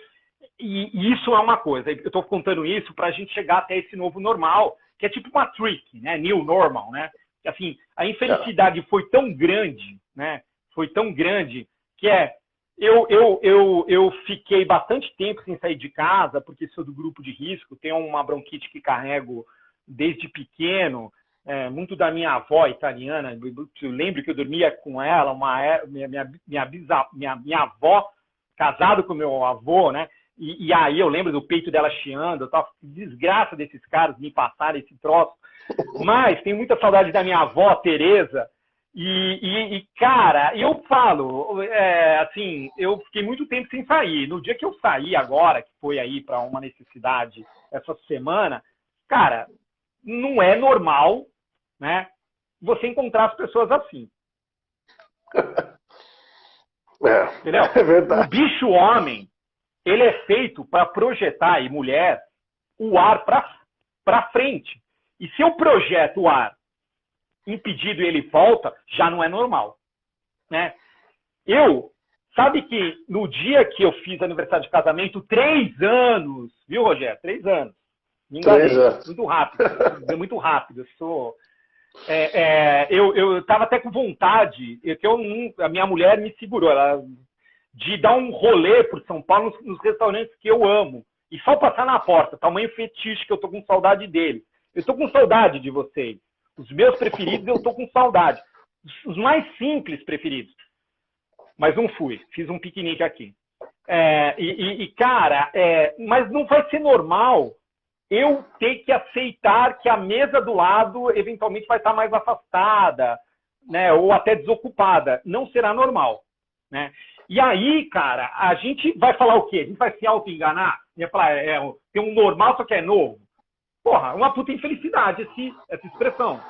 E isso é uma coisa, eu estou contando isso para a gente chegar até esse novo normal, que é tipo uma trick, né? New normal, né? Assim, a infelicidade foi tão grande, né? Foi tão grande que eu fiquei bastante tempo sem sair de casa, porque sou do grupo de risco, tenho uma bronquite que carrego desde pequeno, muito da minha avó italiana. Eu lembro que eu dormia com ela, minha avó, casado com meu avô, né? E aí eu lembro do peito dela chiando, eu tava desgraça desses caras me passarem esse troço. Mas tenho muita saudade da minha avó, Tereza. E cara, eu falo, assim, eu fiquei muito tempo sem sair. No dia que eu saí agora, que foi aí para uma necessidade essa semana, cara, não é normal, né, você encontrar as pessoas assim. Entendeu? É verdade. O bicho homem, ele é feito para projetar, e mulher, o ar para frente. E se eu projeto o ar impedido e ele volta, já não é normal, né? Sabe que no dia que eu fiz aniversário de casamento, 3 anos, viu, Rogério? 3 anos. Me enganei. 3 anos. Muito rápido. Muito rápido. Eu estava até com vontade, a minha mulher me segurou, de dar um rolê por São Paulo nos restaurantes que eu amo. E só passar na porta, tamanho fetiche que eu tô com saudade deles. Eu tô com saudade de vocês. Os meus preferidos eu tô com saudade. Os mais simples preferidos. Mas não fui, fiz um piquenique aqui. Cara, mas não vai ser normal eu ter que aceitar que a mesa do lado eventualmente vai estar mais afastada, né, ou até desocupada. Não será normal, né? E aí, cara, a gente vai falar o quê? A gente vai se auto-enganar? Vai falar, tem um normal, só que é novo. Porra, uma puta infelicidade essa expressão.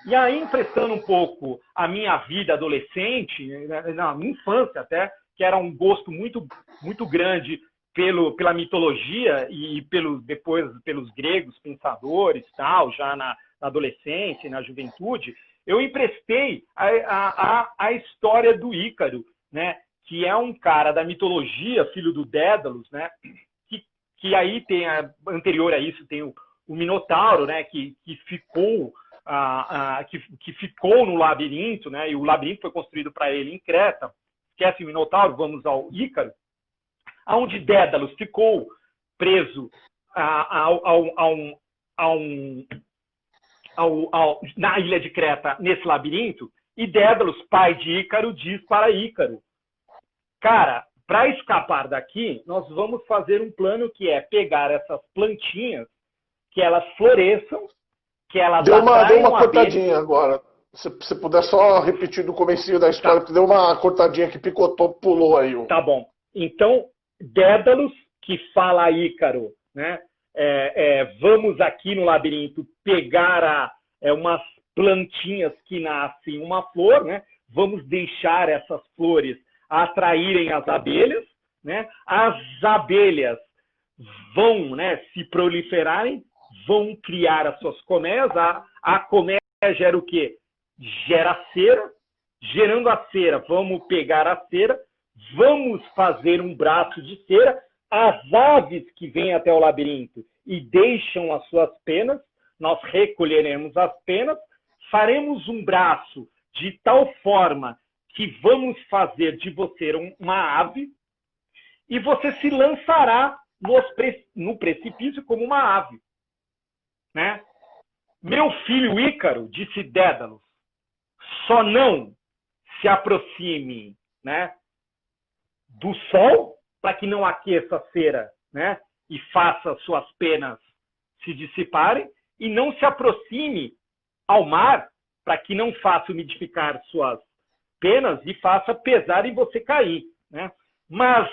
E aí, emprestando um pouco a minha vida adolescente, na minha infância até, que era um gosto muito, muito grande pela mitologia e depois pelos gregos pensadores, tal, já na adolescência e na juventude, eu emprestei a história do Ícaro, né? Que é um cara da mitologia, filho do Dédalus, né? Que aí tem, anterior a isso, tem o Minotauro, né? Que ficou no labirinto, né? E o labirinto foi construído para ele em Creta. Esquece o Minotauro, vamos ao Ícaro, onde Dédalus ficou preso na ilha de Creta, nesse labirinto, e Dédalus, pai de Ícaro, diz para Ícaro: cara, para escapar daqui, nós vamos fazer um plano que é pegar essas plantinhas, que elas floresçam, que elas deu uma cortadinha agora. Se você puder só repetir do comecinho da história, porque deu uma cortadinha que picotou, pulou aí. Tá bom. Então, Dédalus, que fala a Ícaro, né? Vamos aqui no labirinto pegar umas plantinhas que nascem uma flor, né? Vamos deixar essas flores atraírem as abelhas, né? As abelhas vão, né, se proliferarem, vão criar as suas colmeias. A colmeia gera o quê? Gera cera. Gerando a cera, vamos pegar a cera, vamos fazer um braço de cera. As aves que vêm até o labirinto e deixam as suas penas, nós recolheremos as penas, faremos um braço de tal forma que vamos fazer de você uma ave, e você se lançará no precipício como uma ave, né? Meu filho Ícaro, disse Dédalo, só não se aproxime, né, do sol, para que não aqueça a cera, né, e faça suas penas se dissiparem, e não se aproxime ao mar, para que não faça umidificar suas penas e faça pesar e você cair, né? Mas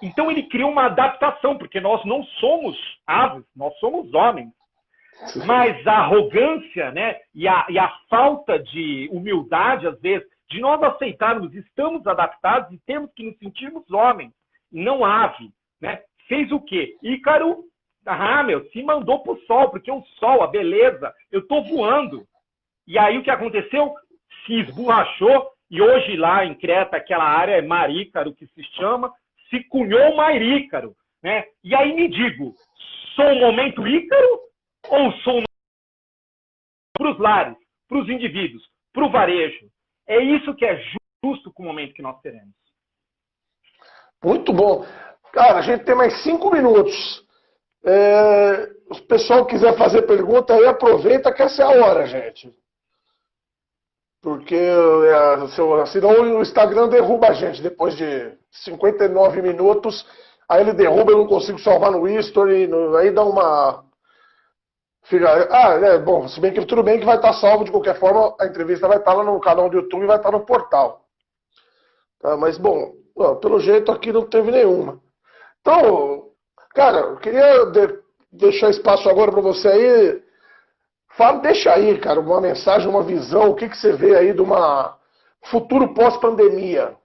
então ele cria uma adaptação, porque nós não somos aves, nós somos homens. Mas a arrogância, né, e a falta de humildade, às vezes, de nós aceitarmos, estamos adaptados e temos que nos sentirmos homens, e não ave, né? Fez o quê? Ícaro, se mandou para o sol, porque o sol, a beleza, eu estou voando. E aí o que aconteceu? Se esborrachou, e hoje lá em Creta, aquela área é Mar Ícaro, que se chama, se cunhou Mar Ícaro, né? E aí me digo, sou um momento Ícaro ou sou para os lares, para os indivíduos, para o varejo? É isso que é justo com o momento que nós teremos. Muito bom. Cara, a gente tem mais 5 minutos. Se o pessoal quiser fazer pergunta aí, aproveita que essa é a hora, gente. Porque senão o Instagram derruba a gente depois de 59 minutos. Aí ele derruba, eu não consigo salvar no history, aí dá uma... bom, se bem que tudo bem que vai estar salvo de qualquer forma, a entrevista vai estar lá no canal do YouTube e vai estar no portal. Tá, mas, bom, pelo jeito aqui não teve nenhuma. Então, cara, eu queria deixar espaço agora para você aí. Deixa aí, cara, uma mensagem, uma visão, o que você vê aí de uma futuro pós-pandemia?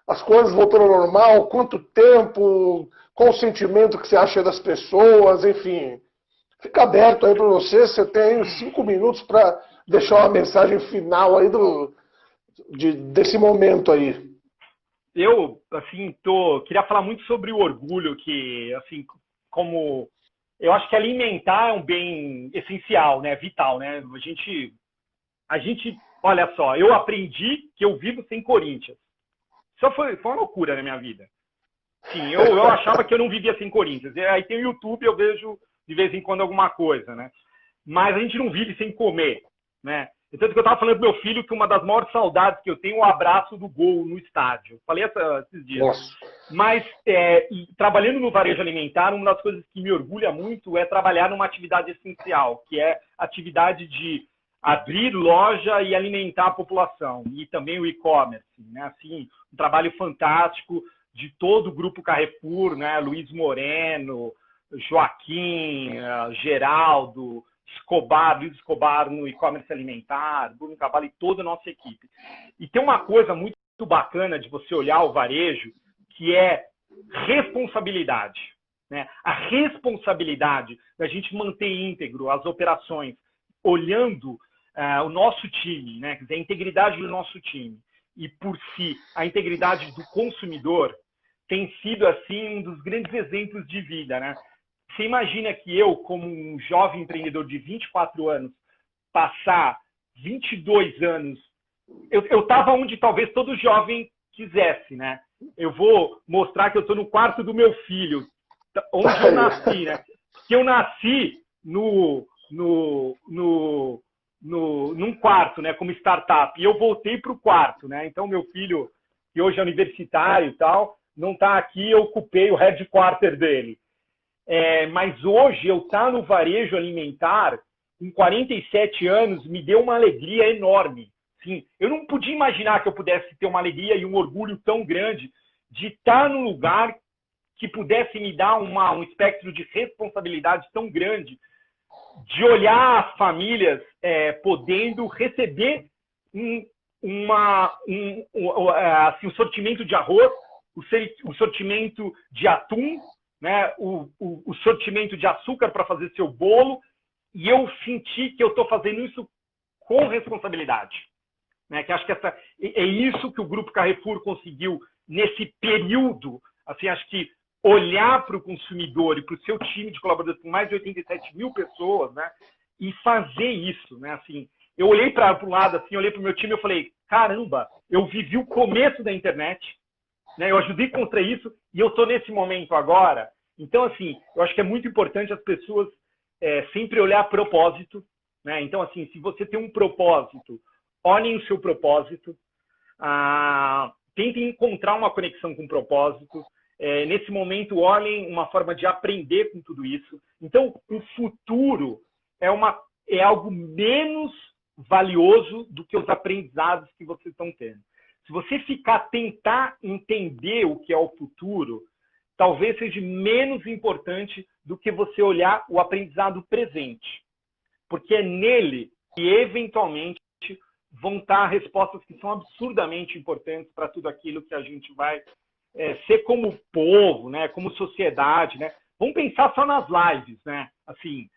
As coisas voltando ao normal, quanto tempo, qual o sentimento que você acha das pessoas, enfim. Fica aberto aí para você tem aí 5 minutos para deixar uma mensagem final aí desse momento aí. Eu, assim, queria falar muito sobre o orgulho, que, assim, como... Eu acho que alimentar é um bem essencial, né? Vital, né? A gente a gente, olha só, eu aprendi que eu vivo sem Corinthians. Isso foi uma loucura na minha vida. Sim, eu achava que eu não vivia sem Corinthians. E aí tem o YouTube, eu vejo de vez em quando alguma coisa, né? Mas a gente não vive sem comer, né? Tanto que eu estava falando pro meu filho que uma das maiores saudades que eu tenho é o abraço do gol no estádio. Falei esses dias. Nossa. Mas, trabalhando no varejo alimentar, uma das coisas que me orgulha muito é trabalhar numa atividade essencial, que é a atividade de abrir loja e alimentar a população. E também o e-commerce, né? Assim, um trabalho fantástico de todo o grupo Carrefour, né? Luiz Moreno, Joaquim, Geraldo, Luiz Escobar no e-commerce alimentar, Bruno Cavalli e toda a nossa equipe. E tem uma coisa muito bacana de você olhar o varejo, que é responsabilidade, né? A responsabilidade da gente manter íntegro as operações, olhando o nosso time, né? Quer dizer, a integridade do nosso time e, por si, a integridade do consumidor tem sido, assim, um dos grandes exemplos de vida, né? Você imagina que eu, como um jovem empreendedor de 24 anos, passar 22 anos... Eu estava onde talvez todo jovem quisesse, né? Eu vou mostrar que eu estou no quarto do meu filho, onde eu nasci, né? Que eu nasci num quarto, né? Como startup. E eu voltei para o quarto, né? Então, meu filho, que hoje é universitário e tal, não está aqui, eu ocupei o headquarter dele. Mas hoje eu estar no varejo alimentar, com 47 anos, me deu uma alegria enorme. Sim, eu não podia imaginar que eu pudesse ter uma alegria e um orgulho tão grande de estar num lugar que pudesse me dar um espectro de responsabilidade tão grande, de olhar as famílias podendo receber um sortimento de arroz, o sortimento de atum, né, o sortimento de açúcar para fazer seu bolo, e eu senti que eu estou fazendo isso com responsabilidade. Né, que acho que é isso que o Grupo Carrefour conseguiu nesse período, assim, acho que olhar para o consumidor e para o seu time de colaboradores com mais de 87 mil pessoas, né, e fazer isso, né, assim, eu olhei para o lado, assim, olhei para o meu time e eu falei, caramba, eu vivi o começo da internet, né, eu ajudei contra isso e eu estou nesse momento agora. Então, assim, eu acho que é muito importante as pessoas sempre olhar propósito, né, então, assim, se você tem um propósito, olhem o seu propósito, tentem encontrar uma conexão com o propósito. Nesse momento, olhem uma forma de aprender com tudo isso. Então, o futuro é algo menos valioso do que os aprendizados que vocês estão tendo. Se você tentar entender o que é o futuro, talvez seja menos importante do que você olhar o aprendizado presente. Porque é nele que, eventualmente, vão estar respostas que são absurdamente importantes para tudo aquilo que a gente vai ser como povo, né? Como sociedade, né? Vamos pensar só nas lives, né? Assim,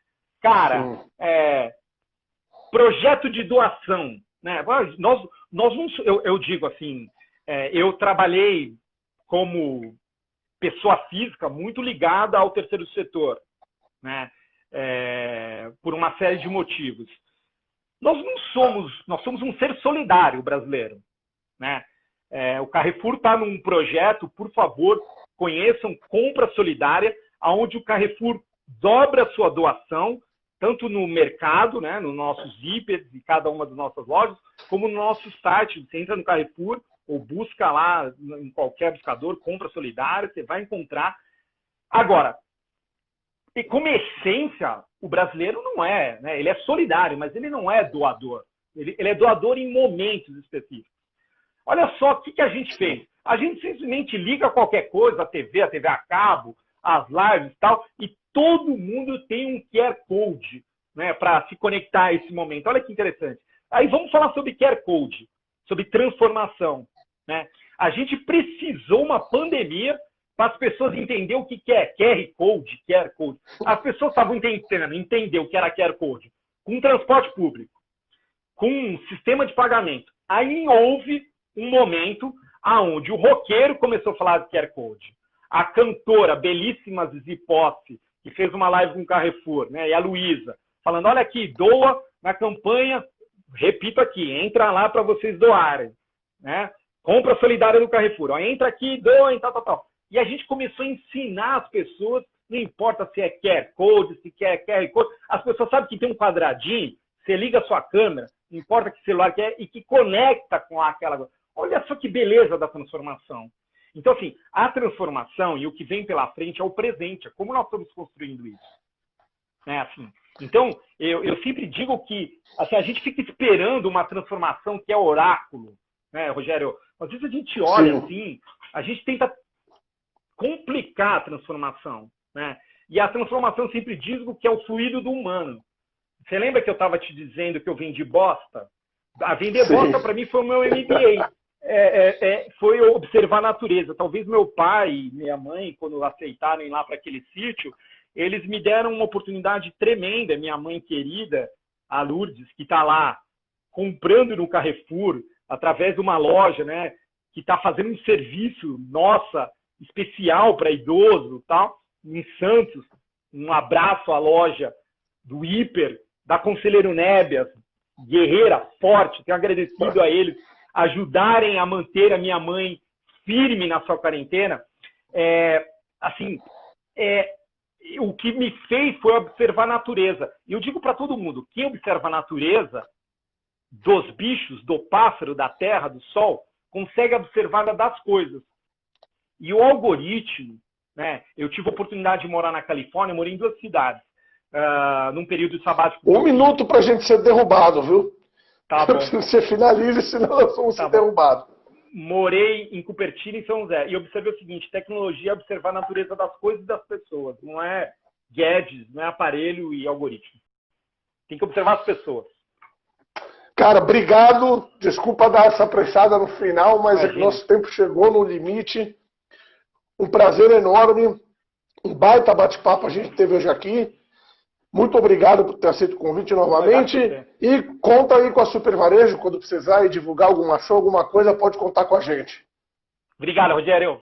cara, projeto de doação, né? Nós não, eu digo assim, eu trabalhei como pessoa física muito ligada ao terceiro setor, né? Por uma série de motivos. Nós somos um ser solidário brasileiro, né? O Carrefour está num projeto, por favor, conheçam Compra Solidária, onde o Carrefour dobra a sua doação, tanto no mercado, né, nos nossos zippers e cada uma das nossas lojas, como no nosso site. Você entra no Carrefour ou busca lá em qualquer buscador, Compra Solidária, você vai encontrar. Agora, e como essência, o brasileiro não é, né? Ele é solidário, mas ele não é doador. Ele é doador em momentos específicos. Olha só o que a gente fez. A gente simplesmente liga qualquer coisa, a TV a cabo, as lives e tal, e todo mundo tem um QR Code, né, para se conectar a esse momento. Olha que interessante. Aí vamos falar sobre QR Code, sobre transformação, né? A gente precisou uma pandemia para as pessoas entenderem o que é QR Code. As pessoas estavam entender o que era QR Code com transporte público, com um sistema de pagamento. Aí houve um momento onde o roqueiro começou a falar de QR Code. A cantora belíssima Zizi Posse, que fez uma live com o Carrefour, né, e a Luísa, falando, olha aqui, doa na campanha repito aqui, entra lá para vocês doarem, né? Compra solidária do Carrefour, ó, entra aqui, doem, tal, tal, tal. E a gente começou a ensinar as pessoas, não importa se é QR Code, se quer QR Code, as pessoas sabem que tem um quadradinho, você liga a sua câmera, não importa que celular que é, e que conecta com aquela... Olha só que beleza da transformação. Então, assim, a transformação e o que vem pela frente é o presente, é como nós estamos construindo isso. Né, assim. Então, eu sempre digo que assim, a gente fica esperando uma transformação que é oráculo, né, Rogério? Às vezes a gente olha Sim. assim, a gente tenta complicar a transformação, né? E a transformação eu sempre digo que é o fluido do humano. Você lembra que eu estava te dizendo que eu vendi bosta? A vender Sim. bosta para mim foi o meu MBA. Foi observar a natureza. Talvez meu pai e minha mãe, quando aceitaram ir lá para aquele sítio, eles me deram uma oportunidade tremenda. Minha mãe querida, a Lourdes, que está lá comprando no Carrefour, através de uma loja, né, que está fazendo um serviço, nossa, especial para idoso, tal, em Santos. Um abraço à loja do Hiper, da Conselheiro Nébias, guerreira, forte. Tenho agradecido a eles ajudarem a manter a minha mãe firme na sua quarentena. O que me fez foi observar a natureza. E eu digo para todo mundo, quem observa a natureza, dos bichos, do pássaro, da terra, do sol, consegue observar das coisas. E o algoritmo, né? Eu tive a oportunidade de morar na Califórnia, morei em 2 cidades, num período sabático. 1 minuto para a gente ser derrubado, viu? Tá bom. Você finalize, senão nós vamos ser derrubados. Morei em Cupertino, em São José, e observei o seguinte: tecnologia é observar a natureza das coisas e das pessoas. Não é gadgets, não é aparelho e algoritmo. Tem que observar as pessoas. Cara, obrigado. Desculpa dar essa apressada no final, mas é que nosso tempo chegou no limite. Um prazer enorme. Um baita bate-papo a gente teve hoje aqui. Muito obrigado por ter aceito o convite novamente. E conta aí com a Super Varejo, quando precisar e divulgar alguma show, alguma coisa, pode contar com a gente. Obrigado, Rogério.